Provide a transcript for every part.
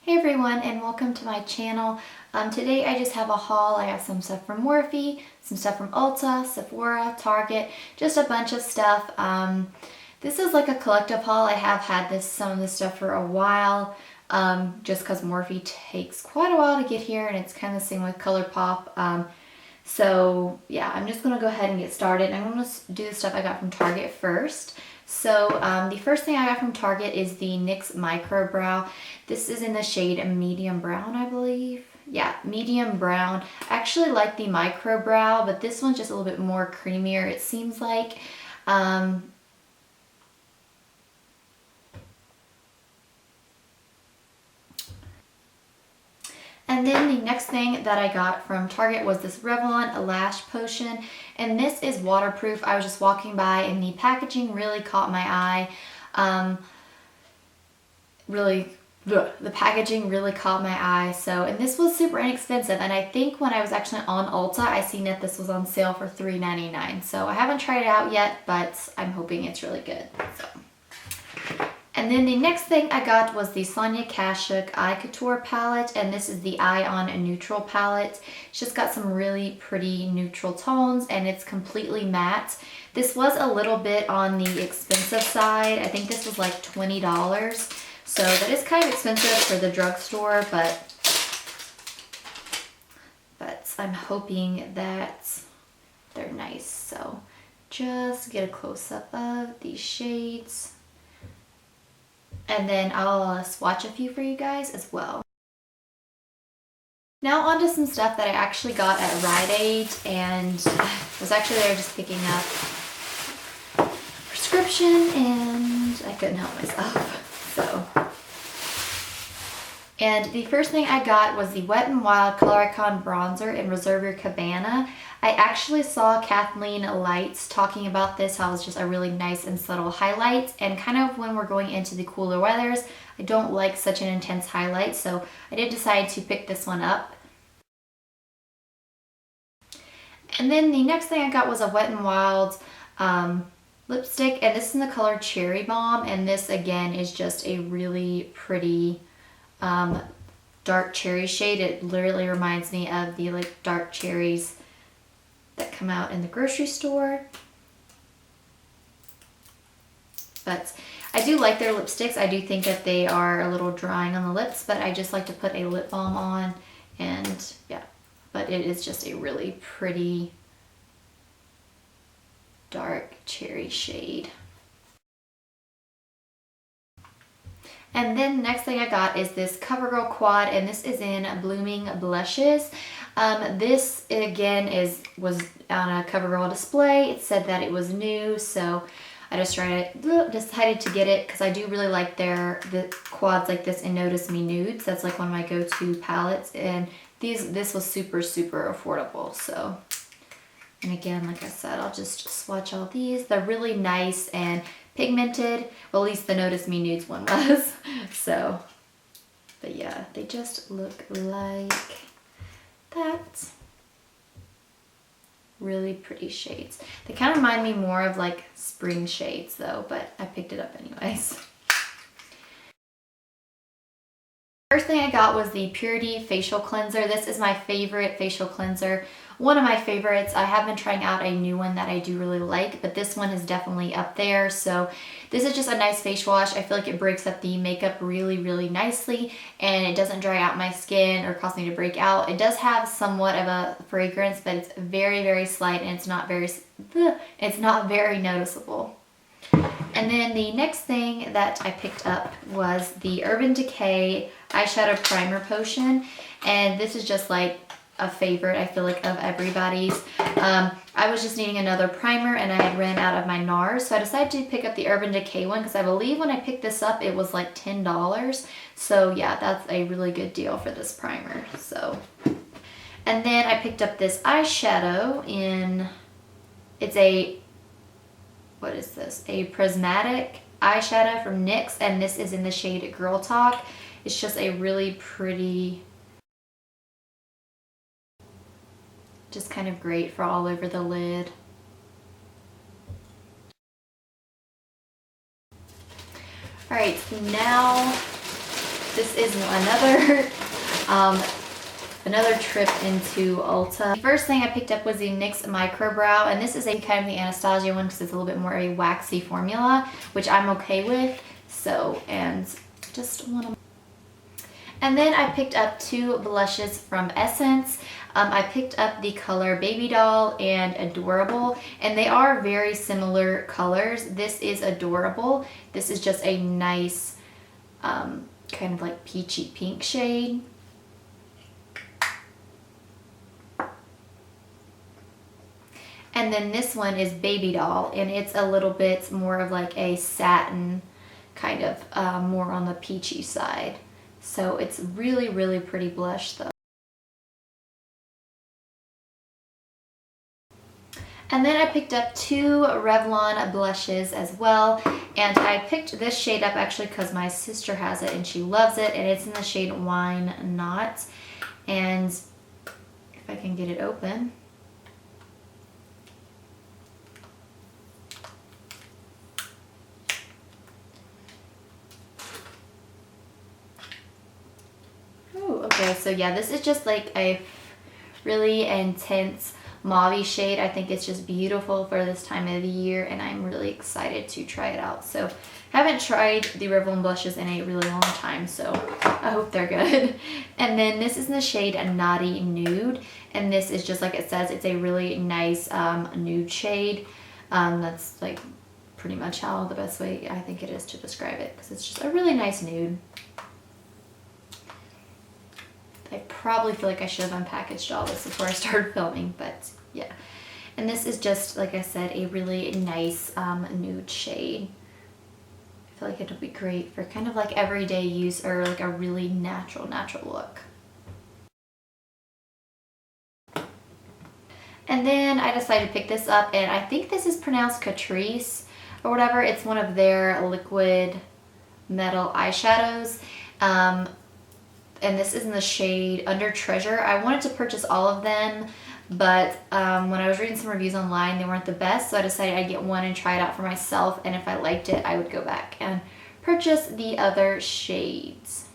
Hey everyone, and welcome to my channel. Today I just have a haul. I have some stuff from Morphe, some stuff from Ulta, Sephora, Target, just a bunch of stuff. This is like a collective haul. I have had some of this stuff for a while, just because Morphe takes quite a while to get here, and it's kind of the same with Colourpop. So yeah, I'm just going to go ahead and get started. I'm going to do the stuff I got from Target first. So the first thing I got from Target is the NYX Micro Brow. This is in the shade medium brown, I believe. Yeah, medium brown. I actually like the Micro Brow, but this one's just a little bit more creamier, it seems like. And then the next thing that I got from Target was this Revlon Lash potion, and this is waterproof. I was just walking by and the packaging really caught my eye. The packaging really caught my eye. And this was super inexpensive, and I think when I was actually on Ulta, I seen that this was on sale for $3.99. So I haven't tried it out yet, but I'm hoping it's really good. And then the next thing I got was the Sonia Kashuk Eye Couture palette, and this is the Eye on Neutral palette. It's just got some really pretty neutral tones, and it's completely matte. This was a little bit on the expensive side. I think this was like $20, so that is kind of expensive for the drugstore, but I'm hoping that they're nice. So just get a close-up of these shades. And then I'll swatch a few for you guys as well. Now on to some stuff that I actually got at Rite Aid, and was actually there just picking up prescription, and I couldn't help myself. And the first thing I got was the Wet n Wild Color Icon Bronzer in Reserve Your Cabana. I actually saw Kathleen Lights talking about this, how it's just a really nice and subtle highlight, and kind of when we're going into the cooler weathers, I don't like such an intense highlight, so I did decide to pick this one up. And then the next thing I got was a Wet n Wild lipstick, and this is in the color Cherry Bomb, and this again is just a really pretty dark cherry shade. It literally reminds me of the like dark cherries that come out in the grocery store. But I do like their lipsticks. I do think that they are a little drying on the lips, but I just like to put a lip balm on, and yeah, but it is just a really pretty dark cherry shade. And then the next thing I got is this Covergirl quad, and this is in Blooming Blushes. This again was on a Covergirl display. It said that it was new, so I decided to get it because I do really like the quads like this in Notice Me Nudes. That's like one of my go-to palettes, and this was super affordable. So, and again, like I said, I'll just swatch all these. They're really nice and pigmented. Well, at least the Notice Me Nudes one was. So, but yeah, they just look like that. Really pretty shades. They kind of remind me more of like spring shades though, but I picked it up anyways. First thing I got was the Purity Facial Cleanser. This is my favorite facial cleanser. One of my favorites. I have been trying out a new one that I do really like, but this one is definitely up there. So this is just a nice face wash. I feel like it breaks up the makeup really nicely, and it doesn't dry out my skin or cause me to break out. It does have somewhat of a fragrance, but it's very slight, and it's not very noticeable. And then the next thing that I picked up was the Urban Decay Eyeshadow Primer Potion, and this is just like a favorite, I feel like, of everybody's. I was just needing another primer, and I had ran out of my NARS, so I decided to pick up the Urban Decay one because I believe when I picked this up it was like $10. So yeah, that's a really good deal for this primer. So, and then I picked up this eyeshadow in, what is this? A prismatic eyeshadow from NYX, and this is in the shade Girl Talk. It's just a really pretty, just kind of great for all over the lid. Alright, now This is another trip into Ulta. The first thing I picked up was the NYX Micro Brow, and this is a kind of the Anastasia one because it's a little bit more a waxy formula, which I'm okay with. So, and just want to... And then I picked up two blushes from Essence. I picked up the color Baby Doll and Adorable, and they are very similar colors. This is Adorable. This is just a nice kind of like peachy pink shade. And then this one is Baby Doll, and it's a little bit more of like a satin, kind of more on the peachy side. So it's really, really pretty blush though. And then I picked up two Revlon blushes as well. And I picked this shade up actually because my sister has it and she loves it. And it's in the shade Wine Knot. And if I can get it open. Okay, so yeah, this is just like a really intense mauve shade. I think it's just beautiful for this time of the year, and I'm really excited to try it out. So I haven't tried the Revlon blushes in a really long time, so I hope they're good. And then this is in the shade Naughty Nude, and this is just like it says, it's a really nice nude shade. That's like pretty much how the best way I think it is to describe it, because it's just a really nice nude. I probably feel like I should have unpackaged all this before I started filming, but yeah. And this is just, like I said, a really nice nude shade. I feel like it'll be great for kind of like everyday use or like a really natural look. And then I decided to pick this up, and I think this is pronounced Catrice or whatever. It's one of their liquid metal eyeshadows. And this is in the shade Under Treasure. I wanted to purchase all of them, but when I was reading some reviews online, they weren't the best, so I decided I'd get one and try it out for myself, and if I liked it, I would go back and purchase the other shades.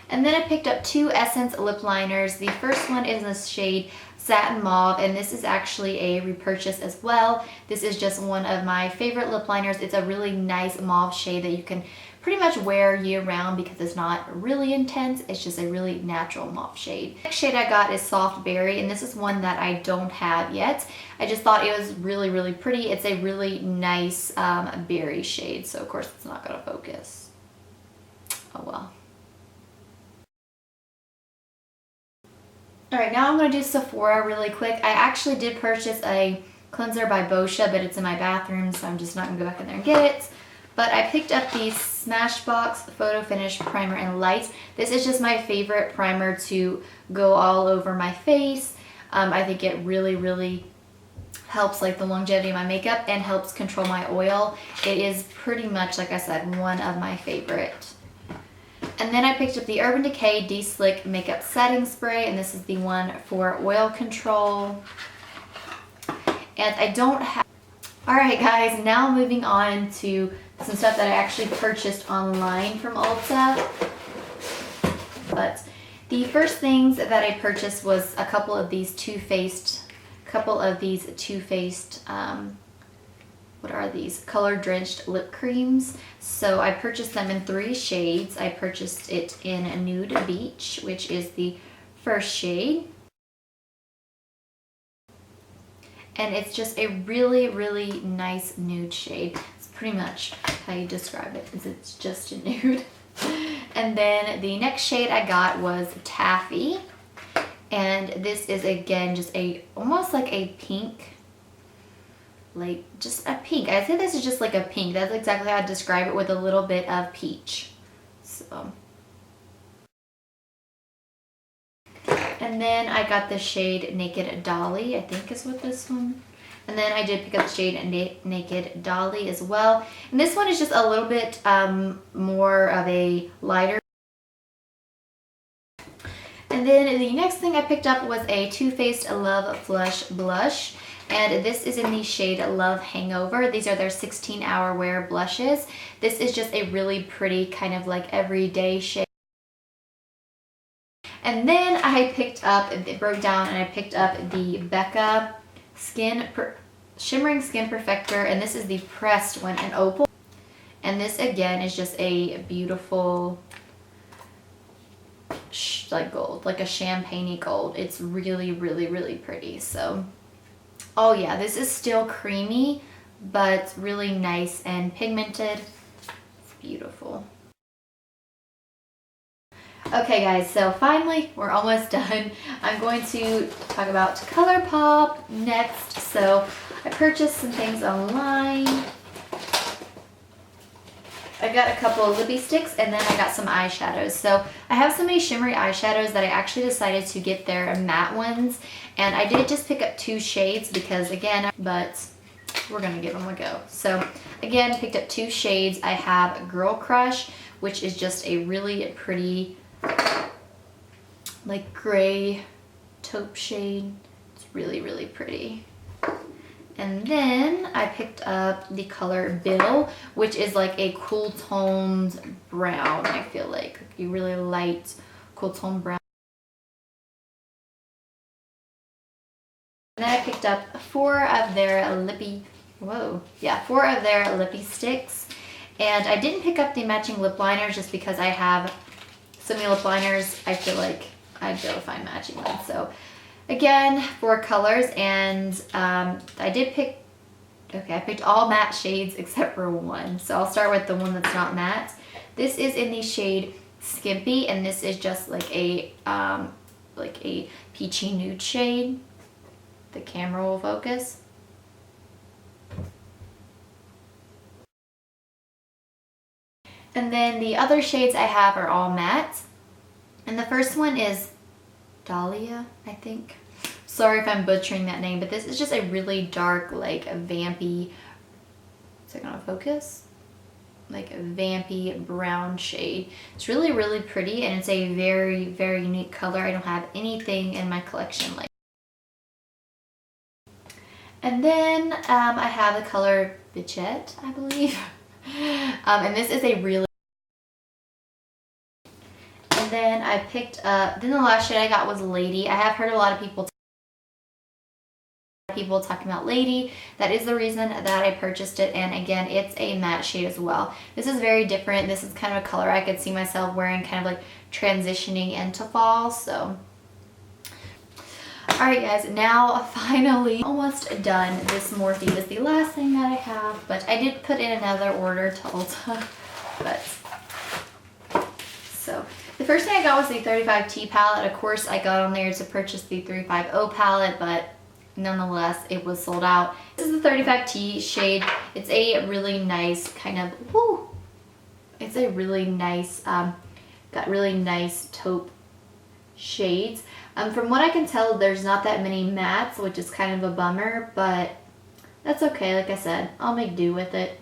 And then I picked up two Essence lip liners. The first one is in the shade Satin Mauve, and this is actually a repurchase as well. This is just one of my favorite lip liners. It's a really nice mauve shade that you can pretty much wear year round because it's not really intense. It's just a really natural mauve shade. The next shade I got is Soft Berry, and this is one that I don't have yet. I just thought it was really, really pretty. It's a really nice berry shade, so of course it's not gonna focus. Oh well. Alright, now I'm going to do Sephora really quick. I actually did purchase a cleanser by Boscia, but it's in my bathroom, so I'm just not going to go back in there and get it. But I picked up the Smashbox Photo Finish Primer in Light. This is just my favorite primer to go all over my face. I think it really, really helps like the longevity of my makeup and helps control my oil. It is pretty much, like I said, one of my favorite. And then I picked up the Urban Decay De-Slick Makeup Setting Spray, and this is the one for oil control. And I don't have... Alright guys, now moving on to some stuff that I actually purchased online from Ulta. But the first things that I purchased was a couple of these Too Faced, what are these? Color Drenched Lip Creams. So I purchased them in 3 shades. I purchased it in Nude Beach, which is the first shade. And it's just a really, really nice nude shade. It's pretty much how you describe it, is it's just a nude. And then the next shade I got was Taffy. And this is again just almost like a pink. Like just a pink. I think this is just like a pink. That's exactly how I describe it, with a little bit of peach. So. And then I got the shade Naked Dolly, I think is what this one. And then I did pick up the shade Naked Dolly as well. And this one is just a little bit more of a lighter. And then the next thing I picked up was a Too Faced Love Flush Blush. and this is in the shade Love Hangover. These are their 16-hour wear blushes. This is just a really pretty kind of like everyday shade. And then I picked up, it broke down, and I picked up the Becca Shimmering Skin Perfector, and this is the pressed one in Opal. And this again is just a beautiful like gold, like a champagne-y gold. It's really, really, really pretty. So, oh yeah, this is still creamy, but really nice and pigmented. It's beautiful. Okay guys, so finally we're almost done. I'm going to talk about Colourpop next. So I purchased some things online. I got a couple of lippy sticks, and then I got some eyeshadows. So I have so many shimmery eyeshadows that I actually decided to get their matte ones. And I did just pick up 2 shades because again, but we're gonna give them a go. So again, picked up 2 shades. I have Girl Crush, which is just a really pretty like gray taupe shade. It's really, really pretty. And then I picked up the color Bill, which is like a cool toned brown. I feel like a really light cool tone brown. And then I picked up 4 of their lippy, 4 of their lippy sticks. And I didn't pick up the matching lip liners just because I have so many lip liners. I feel like I'd go find matching ones. So again, 4 colors, and I picked all matte shades except for 1. So I'll start with the one that's not matte. This is in the shade Skimpy, and this is just like a peachy nude shade. The camera will focus. And then the other shades I have are all matte. And the first one is Dahlia, I think. Sorry if I'm butchering that name, but this is just a really dark, like a vampy, is it gonna focus? Like a vampy brown shade. It's really, really pretty, and it's a very, very unique color. I don't have anything in my collection like. And then I have the color Bichette, I believe. And this is a really. And then I picked up, then the last shade I got was Lady. I have heard a lot of people talking about Lady. That is the reason that I purchased it, and again, it's a matte shade as well. This is very different. This is kind of a color I could see myself wearing kind of like transitioning into fall. So alright guys, now finally almost done. This Morphe is the last thing that I have, but I did put in another order to Ulta. But so the first thing I got was the 35T palette. Of course, I got on there to purchase the 350 palette, but nonetheless, it was sold out. This is the 35T shade. It's a really nice kind of, it's a really nice, got really nice taupe shades. From what I can tell, there's not that many mattes, which is kind of a bummer, but that's okay. Like I said, I'll make do with it.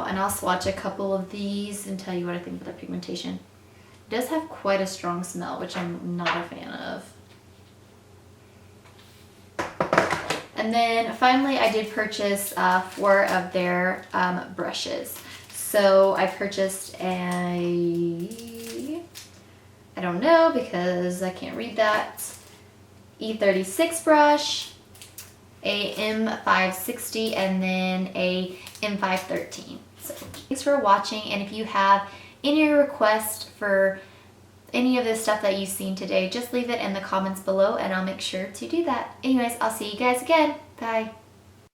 And I'll swatch a couple of these and tell you what I think of the pigmentation. It does have quite a strong smell, which I'm not a fan of. And then finally, I did purchase 4 of their brushes. So I purchased a, I don't know because I can't read that, E36 brush, a M560, and then a M513. So thanks for watching, and if you have any requests for any of this stuff that you've seen today, just leave it in the comments below and I'll make sure to do that. Anyways, I'll see you guys again. Bye.